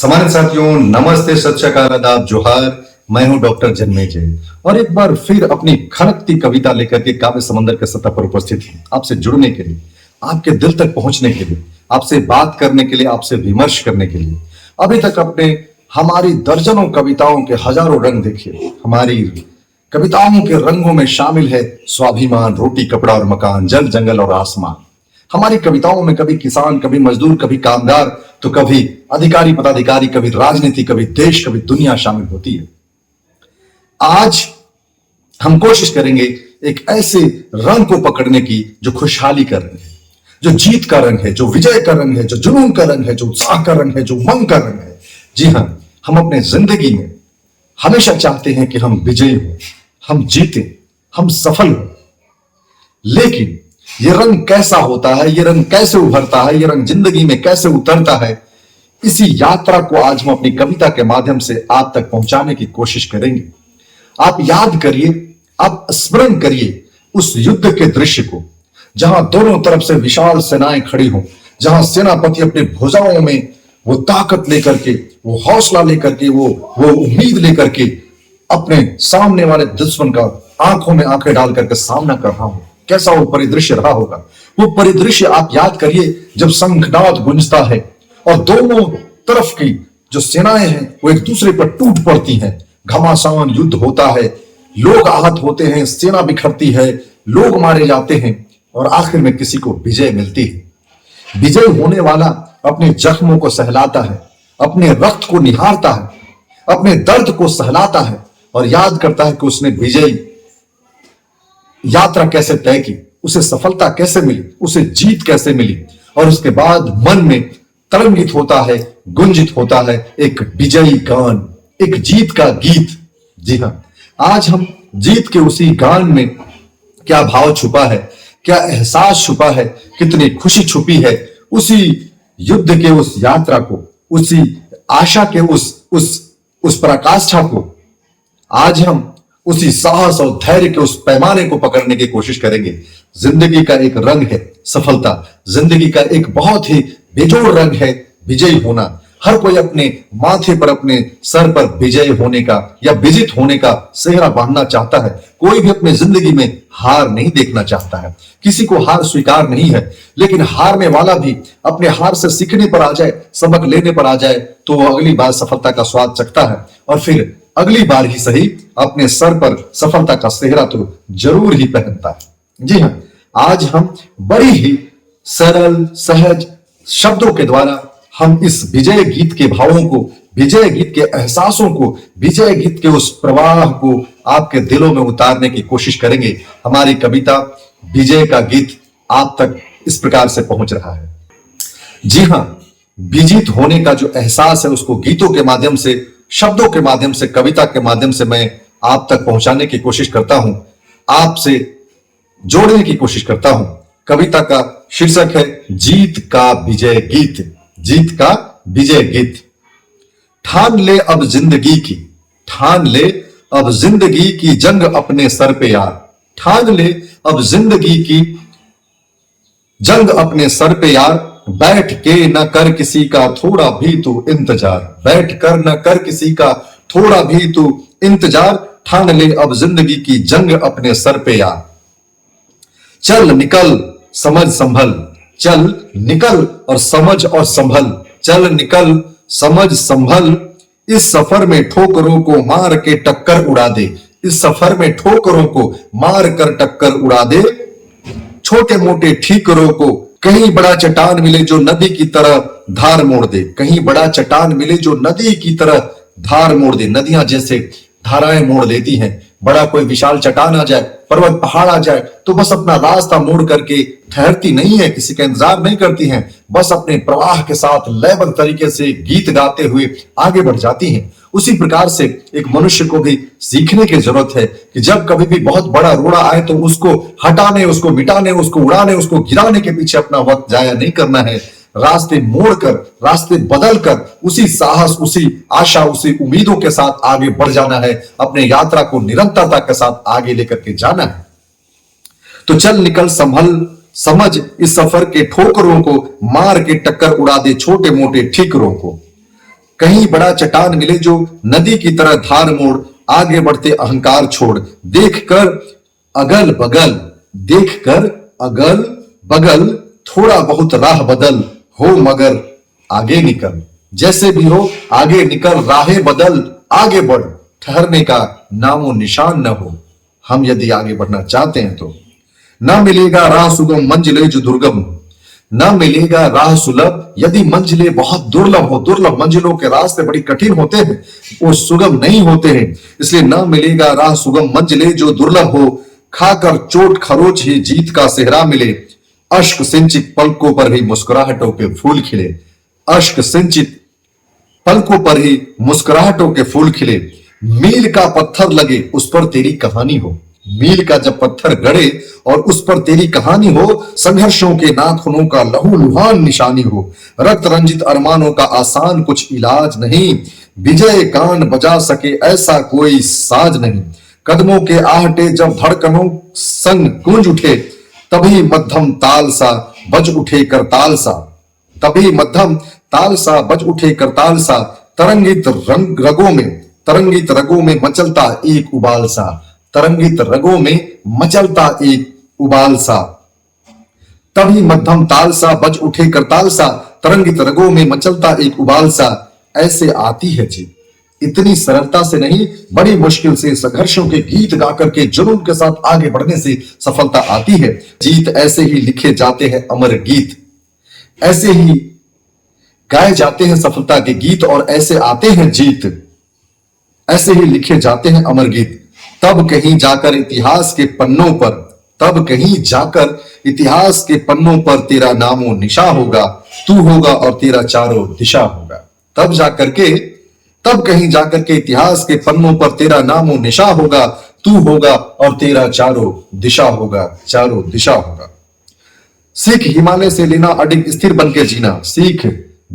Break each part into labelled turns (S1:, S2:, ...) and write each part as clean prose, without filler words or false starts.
S1: सम्मानित साथियों, नमस्ते, सत श्री अकाल, आदाब, जोहार। मैं हूं डॉक्टर जन्मेजय और एक बार फिर अपनी खनकती कविता लेकर के काव्य समंदर के सतह पर उपस्थित हूं, आपसे जुड़ने के लिए, आपके दिल तक पहुंचने के लिए, आपसे बात करने के लिए, आपसे विमर्श करने के लिए। अभी तक अपने हमारी दर्जनों कविताओं के हजारों रंग देखिए। हमारी कविताओं के रंगों में शामिल है स्वाभिमान, रोटी, कपड़ा और मकान, जल, जंगल और आसमान। हमारी कविताओं में कभी किसान, कभी मजदूर, कभी कामगार, तो कभी अधिकारी, पदाधिकारी, कभी राजनीति, कभी देश, कभी दुनिया शामिल होती है। आज हम कोशिश करेंगे एक ऐसे रंग को पकड़ने की जो खुशहाली का रंग है, जो जीत का रंग है, जो विजय का रंग है, जो जुनून का रंग है, जो उत्साह का रंग है, जो उमंग का रंग है। जी हां, हम अपने जिंदगी में हमेशा चाहते हैं कि हम विजयी हों, हम जीतें, हम सफल हों। लेकिन ये रंग कैसा होता है, ये रंग कैसे उभरता है, ये रंग जिंदगी में कैसे उतरता है, इसी यात्रा को आज हम अपनी कविता के माध्यम से आप तक पहुंचाने की कोशिश करेंगे। आप याद करिए, आप स्मरण करिए उस युद्ध के दृश्य को, जहां दोनों तरफ से विशाल सेनाएं खड़ी हों, जहां सेनापति अपने भुजाओं में वो ताकत लेकर के, वो हौसला लेकर के, वो उम्मीद लेकर के अपने सामने वाले दुश्मन का आंखों में आंखें डाल करके सामना कर रहा हो। कैसा वो परिदृश्य रहा होगा। वो परिदृश्य आप याद करिए, जब शंखनाद गूंजता है और दोनों तरफ की जो सेनाएं हैं वो एक दूसरे पर टूट पड़ती हैं, घमासान युद्ध होता है, लोग आहत होते हैं, सेना बिखरती है, लोग मारे जाते हैं और आखिर में किसी को विजय मिलती है। विजय होने वाला अपने जख्मों को सहलाता है, अपने रक्त को निहारता है, अपने दर्द को सहलाता है और याद करता है कि उसने विजयी यात्रा कैसे तय की, उसे सफलता कैसे मिली, उसे जीत कैसे मिली। और उसके बाद मन में तरंगित होता है, गुंजित होता है एक विजयी गान, एक जीत का गीत। जी हां, आज हम जीत के उसी गान में क्या भाव छुपा है, क्या एहसास छुपा है, कितनी खुशी छुपी है, उसी युद्ध के उस यात्रा को, उसी आशा के उस पराकाष्ठा को आज हम उसी साहस और धैर्य के उस पैमाने को पकड़ने की कोशिश करेंगे। जिंदगी का एक रंग है सफलता, जिंदगी का एक बहुत ही बेजोड़ रंग है विजयी होना। हर कोई अपने माथे पर, अपने सर पर विजय होने का या विजित होने का सेहरा बांधना चाहता है। कोई भी अपनी जिंदगी में हार नहीं देखना चाहता है, किसी को हार स्वीकार नहीं है। लेकिन हारने वाला भी अपने हार से सीखने पर आ जाए, सबक लेने पर आ जाए, तो वो अगली बार सफलता का स्वाद चखता है और फिर अगली बार ही सही अपने सर पर सफलता का सेहरा तो जरूर ही पहनता है। जी हां, आज हम बड़ी ही सरल सहज शब्दों के द्वारा हम इस विजय गीत के भावों को, विजय गीत के एहसासों को, विजय गीत के उस प्रवाह को आपके दिलों में उतारने की कोशिश करेंगे। हमारी कविता विजय का गीत आप तक इस प्रकार से पहुंच रहा है। जी हां, विजित होने का जो एहसास है उसको गीतों के माध्यम से, शब्दों के माध्यम से, कविता के माध्यम से मैं आप तक पहुंचाने की कोशिश करता हूं, आपसे जोड़ने की कोशिश करता हूं। कविता का शीर्षक है जीत का विजय गीत। जीत का विजय गीत। ठान ले अब जिंदगी की, ठान ले अब जिंदगी की जंग अपने सर पे यार। ठान ले अब जिंदगी की जंग अपने सर पे यार, बैठ के न कर किसी का थोड़ा भी तू इंतजार। बैठ कर न कर किसी का थोड़ा भी तू इंतजार, ठान ले अब जिंदगी की जंग अपने सर पे यार। चल निकल समझ संभल, चल निकल और समझ और संभल, चल निकल समझ संभल, इस सफर में ठोकरों को मार के टक्कर उड़ा दे। इस सफर में ठोकरों को मार कर टक्कर उड़ा दे, छोटे मोटे ठीकरों को कहीं बड़ा चट्टान मिले जो नदी की तरह धार मोड़ दे। कहीं बड़ा चट्टान मिले जो नदी की तरह धार मोड़ दे। नदियां जैसे धाराएं मोड़ लेती हैं, बड़ा कोई विशाल चट्टान आ जाए, पर्वत पहाड़ आ जाए, तो बस अपना रास्ता मोड़ करके ठहरती नहीं है, किसी का इंतजार नहीं करती हैं, बस अपने प्रवाह के साथ लयबद्ध तरीके से गीत गाते हुए आगे बढ़ जाती हैं। उसी प्रकार से एक मनुष्य को भी सीखने की जरूरत है कि जब कभी भी बहुत बड़ा रोड़ा आए तो उसको हटाने, उसको मिटाने, उसको उड़ाने, उसको गिराने के पीछे अपना वक्त जाया नहीं करना है। रास्ते मोड़कर, रास्ते बदलकर, उसी साहस, उसी आशा, उसी उम्मीदों के साथ आगे बढ़ जाना है। अपने यात्रा को निरंतरता के साथ आगे लेकर के जाना है। तो चल निकल संभल समझ, इस सफर के ठोकरों को मार के टक्कर उड़ा दे छोटे मोटे ठीकरों को। कहीं बड़ा चट्टान मिले जो नदी की तरह धार मोड़, आगे बढ़ते अहंकार छोड़, अगल बगल देखकर अगल बगल थोड़ा बहुत राह बदल, हो मगर आगे निकल। जैसे भी हो आगे निकल, राहें बदल, आगे बढ़, ठहरने का नामो निशान न हो। हम यदि आगे बढ़ना चाहते हैं तो न मिलेगा राह सुगम मंजिले जो दुर्गम, न मिलेगा राह सुलभ यदि मंजिलें बहुत दुर्लभ हो। दुर्लभ मंजिलों के रास्ते बड़ी कठिन होते हैं, वो सुगम नहीं होते हैं, इसलिए न मिलेगा राह सुगम मंजिलें जो दुर्लभ हो। खाकर चोट खरोच ही जीत का सेहरा मिले, अश्क सिंचित पलकों पर ही मुस्कुराहटों के फूल खिले। अश्क सिंचित पलकों पर ही मुस्कुराहटों के फूल खिले। मील का पत्थर लगे उस पर तेरी कहानी हो, मील का जब पत्थर गड़े और उस पर तेरी कहानी हो, संघर्षों के नाखूनों का लहूलुहान निशानी हो। रक्त रंजित अरमानों का आसान कुछ इलाज नहीं, विजय गान बजा सके ऐसा कोई साज नहीं। कदमों के आहटे जब धड़कनों संग गूंज उठे, तभी मध्यम ताल सा बज उठे करताल सा, तभी मध्यम ताल सा बज उठे करताल सा। तरंगित रगों में मचलता एक उबाल सा, तरंगित रगों में मचलता एक उबाल सा। तभी मध्यम ताल सा बज उठे करताल सा, तरंगित रगों में मचलता एक उबाल सा। ऐसे आती है जीत, इतनी सरलता से नहीं, बड़ी मुश्किल से संघर्षों के गीत गाकर के जुनून के साथ आगे बढ़ने से सफलता आती है। जीत ऐसे ही लिखे जाते हैं अमर गीत, ऐसे ही गाए जाते हैं सफलता के गीत, और ऐसे आते हैं जीत, ऐसे ही लिखे जाते हैं अमर गीत। तब कहीं जाकर इतिहास के पन्नों पर, तब कहीं जाकर इतिहास के पन्नों पर तेरा नामो निशा होगा, तू होगा और तेरा चारों दिशा होगा। तब कहीं जाकर के इतिहास के पन्नों पर तेरा नामो निशा होगा, तू होगा और तेरा चारों दिशा होगा, चारों दिशा होगा। सीख हिमालय से लेना अडिग स्थिर बन के जीना, सीख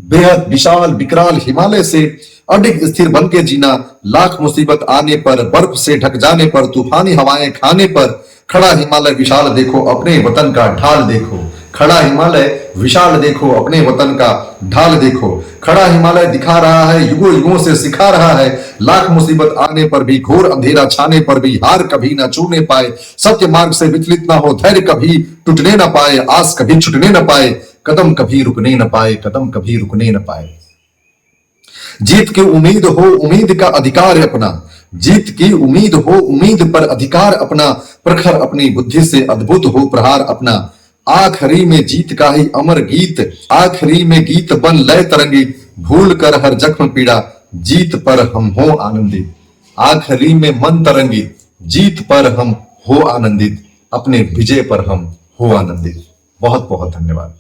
S1: बेहद विशाल विकराल हिमालय से अडिग स्थिर बन के जीना। लाख मुसीबत आने पर, बर्फ से ढक जाने पर, तूफानी हवाएं खाने पर, खड़ा हिमालय विशाल देखो अपने वतन का ढाल देखो। खड़ा हिमालय विशाल देखो अपने वतन का ढाल देखो। खड़ा हिमालय दिखा रहा है, युगों युगों से सिखा रहा है, लाख मुसीबत आने पर भी, घोर अंधेरा छाने पर भी, हार कभी ना छूने पाए, सत्य मार्ग से विचलित ना हो, धैर्य कभी टूटने ना पाए, आस कभी छूटने ना पाए, कदम कभी रुकने न पाए, कदम कभी रुकने न पाए। जीत की उम्मीद हो, उम्मीद का अधिकार है अपना, जीत की उम्मीद हो, उम्मीद पर अधिकार अपना, प्रखर अपनी बुद्धि से अद्भुत हो प्रहार अपना। आखिरी में जीत का ही अमर गीत, आखिरी में गीत बन लय तरंगी, भूल कर हर जख्म पीड़ा, जीत पर हम हो आनंदित। आखिरी में मन तरंगित, जीत पर हम हो आनंदित, अपने विजय पर हम हो आनंदित। बहुत बहुत धन्यवाद।